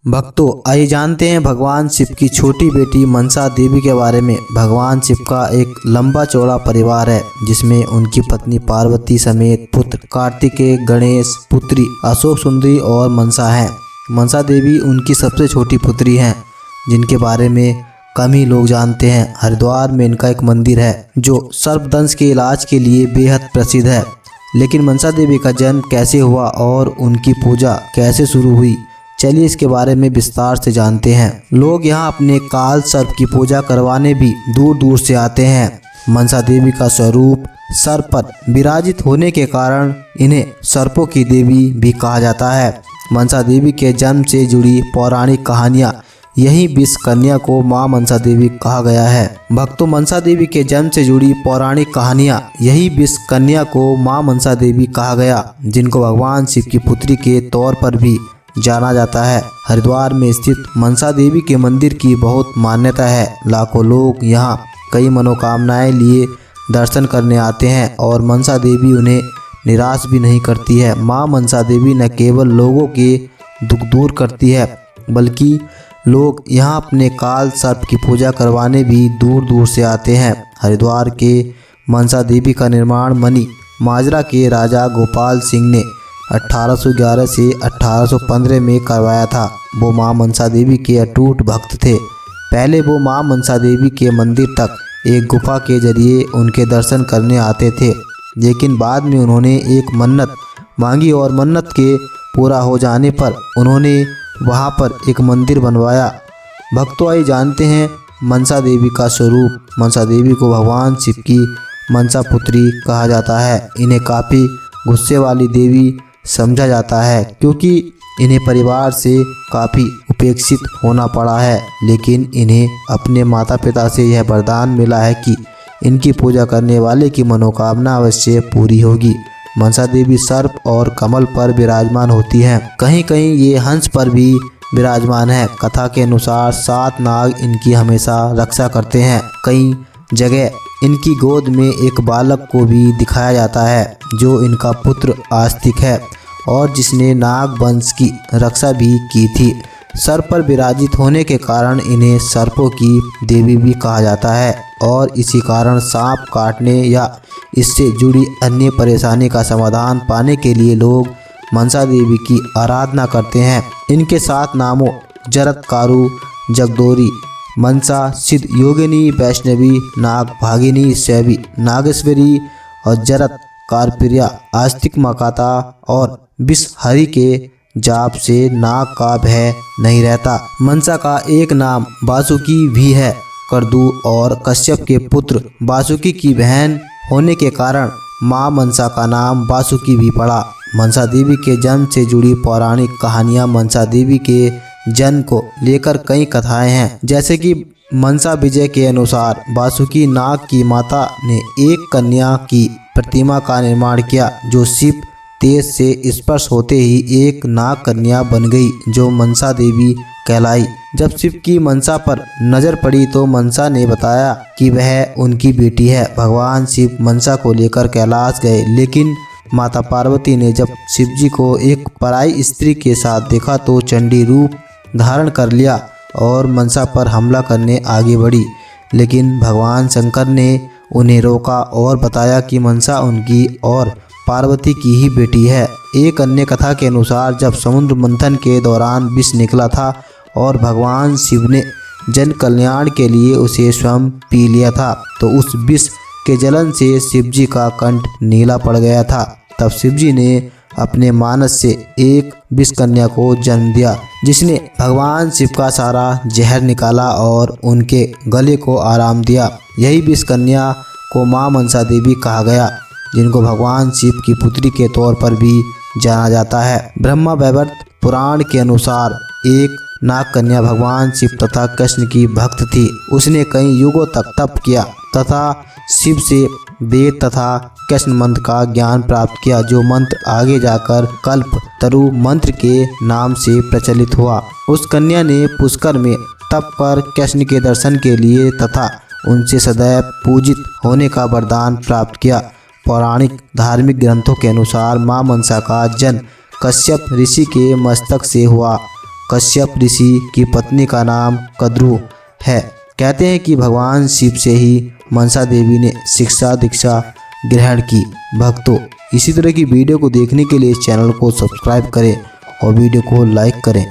भक्तों, आइए जानते हैं भगवान शिव की छोटी बेटी मनसा देवी के बारे में। भगवान शिव का एक लंबा चौड़ा परिवार है जिसमें उनकी पत्नी पार्वती समेत पुत्र कार्तिकेय, गणेश, पुत्री अशोक सुंदरी और मनसा हैं। मनसा देवी उनकी सबसे छोटी पुत्री हैं जिनके बारे में कम ही लोग जानते हैं। हरिद्वार में इनका एक मंदिर है जो सर्पदंश के इलाज के लिए बेहद प्रसिद्ध है। लेकिन मनसा देवी का जन्म कैसे हुआ और उनकी पूजा कैसे शुरू हुई, चलिए इसके बारे में विस्तार से जानते हैं। लोग यहाँ अपने काल सर्प की पूजा करवाने भी दूर दूर से आते हैं। मनसा देवी का स्वरूप सर्प पर विराजित होने के कारण इन्हें सर्पों की देवी भी कहा जाता है। मनसा देवी के जन्म से जुड़ी पौराणिक कहानियाँ, यही विष कन्या को मां मनसा देवी कहा गया है। भक्तों, मनसा देवी के जन्म से जुड़ी पौराणिक कहानियाँ, यही विष कन्या को मां मनसा देवी कहा गया, जिनको भगवान शिव की पुत्री के तौर पर भी जाना जाता है। हरिद्वार में स्थित मनसा देवी के मंदिर की बहुत मान्यता है। लाखों लोग यहाँ कई मनोकामनाएं लिए दर्शन करने आते हैं और मनसा देवी उन्हें निराश भी नहीं करती है। मां मनसा देवी न केवल लोगों के दुख दूर करती है बल्कि लोग यहाँ अपने काल सर्प की पूजा करवाने भी दूर दूर से आते हैं। हरिद्वार के मनसा देवी का निर्माण मनी माजरा के राजा गोपाल सिंह ने 1811 से 1815 में करवाया था। वो मां मनसा देवी के अटूट भक्त थे। पहले वो मां मनसा देवी के मंदिर तक एक गुफा के जरिए उनके दर्शन करने आते थे, लेकिन बाद में उन्होंने एक मन्नत मांगी और मन्नत के पूरा हो जाने पर उन्होंने वहां पर एक मंदिर बनवाया। भक्तों, आइए जानते हैं मनसा देवी का स्वरूप। मनसा देवी को भगवान शिव की मनसा पुत्री कहा जाता है। इन्हें काफ़ी गुस्से वाली देवी समझा जाता है क्योंकि इन्हें परिवार से काफ़ी उपेक्षित होना पड़ा है, लेकिन इन्हें अपने माता पिता से यह वरदान मिला है कि इनकी पूजा करने वाले की मनोकामना अवश्य पूरी होगी। मनसा देवी सर्प और कमल पर विराजमान होती हैं। कहीं कहीं ये हंस पर भी विराजमान है। कथा के अनुसार 7 नाग इनकी हमेशा रक्षा करते हैं। कई जगह इनकी गोद में एक बालक को भी दिखाया जाता है जो इनका पुत्र आस्तिक है और जिसने नाग वंश की रक्षा भी की थी। सर्प पर विराजित होने के कारण इन्हें सर्पों की देवी भी कहा जाता है और इसी कारण सांप काटने या इससे जुड़ी अन्य परेशानी का समाधान पाने के लिए लोग मनसा देवी की आराधना करते हैं। इनके 7 नामों जरत, कारू, जगदोरी, मनसा, सिद्ध, योगिनी, वैष्णवी, नाग भागिनी, शैवी, नागेश्वरी और जरत, कारप्रिया, आस्तिक, मकाता और विषहरी के जाप से नाग का भय नहीं रहता। मनसा का एक नाम वासुकी भी है। करदू और कश्यप के पुत्र वासुकी की बहन होने के कारण मां मनसा का नाम वासुकी भी पड़ा। मनसा देवी के जन्म से जुड़ी पौराणिक कहानियां, मनसा देवी के जन्म को लेकर कई कथाएं हैं। जैसे कि मनसा विजय के अनुसार वासुकी नाग की माता ने एक कन्या की प्रतिमा का निर्माण किया जो शिव तेज से स्पर्श होते ही एक नाग कन्या बन गई जो मनसा देवी कहलाई। जब शिव की मनसा पर नजर पड़ी तो मनसा ने बताया कि वह उनकी बेटी है। भगवान शिव मनसा को लेकर कैलाश गए, लेकिन माता पार्वती ने जब शिवजी को एक पराई स्त्री के साथ देखा तो चंडी रूप धारण कर लिया और मनसा पर हमला करने आगे बढ़ी, लेकिन भगवान शंकर ने उन्हें रोका और बताया कि मनसा उनकी और पार्वती की ही बेटी है। एक अन्य कथा के अनुसार जब समुद्र मंथन के दौरान विष निकला था और भगवान शिव ने जन कल्याण के लिए उसे स्वयं पी लिया था तो उस विष के जलन से शिवजी का कंठ नीला पड़ गया था। तब शिवजी ने अपने मानस से एक विष कन्या को जन्म दिया जिसने भगवान शिव का सारा जहर निकाला और उनके गले को आराम दिया। यही विष कन्या को मां मनसा देवी कहा गया, जिनको भगवान शिव की पुत्री के तौर पर भी जाना जाता है। ब्रह्मा वैवर्त पुराण के अनुसार एक नाग कन्या भगवान शिव तथा कृष्ण की भक्त थी। उसने कई युगों तक तप किया तथा शिव से वेद तथा कृष्ण मंत्र का ज्ञान प्राप्त किया, जो मंत्र आगे जाकर कल्प तरु मंत्र के नाम से प्रचलित हुआ। उस कन्या ने पुष्कर में तप कर कृष्ण के दर्शन के लिए तथा उनसे सदैव पूजित होने का वरदान प्राप्त किया। पौराणिक धार्मिक ग्रंथों के अनुसार मां मनसा का जन्म कश्यप ऋषि के मस्तक से हुआ। कश्यप ऋषि की पत्नी का नाम कद्रू है। कहते हैं कि भगवान शिव से ही मनसा देवी ने शिक्षा दीक्षा ग्रहण की। भक्तों, इसी तरह की वीडियो को देखने के लिए इस चैनल को सब्सक्राइब करें और वीडियो को लाइक करें।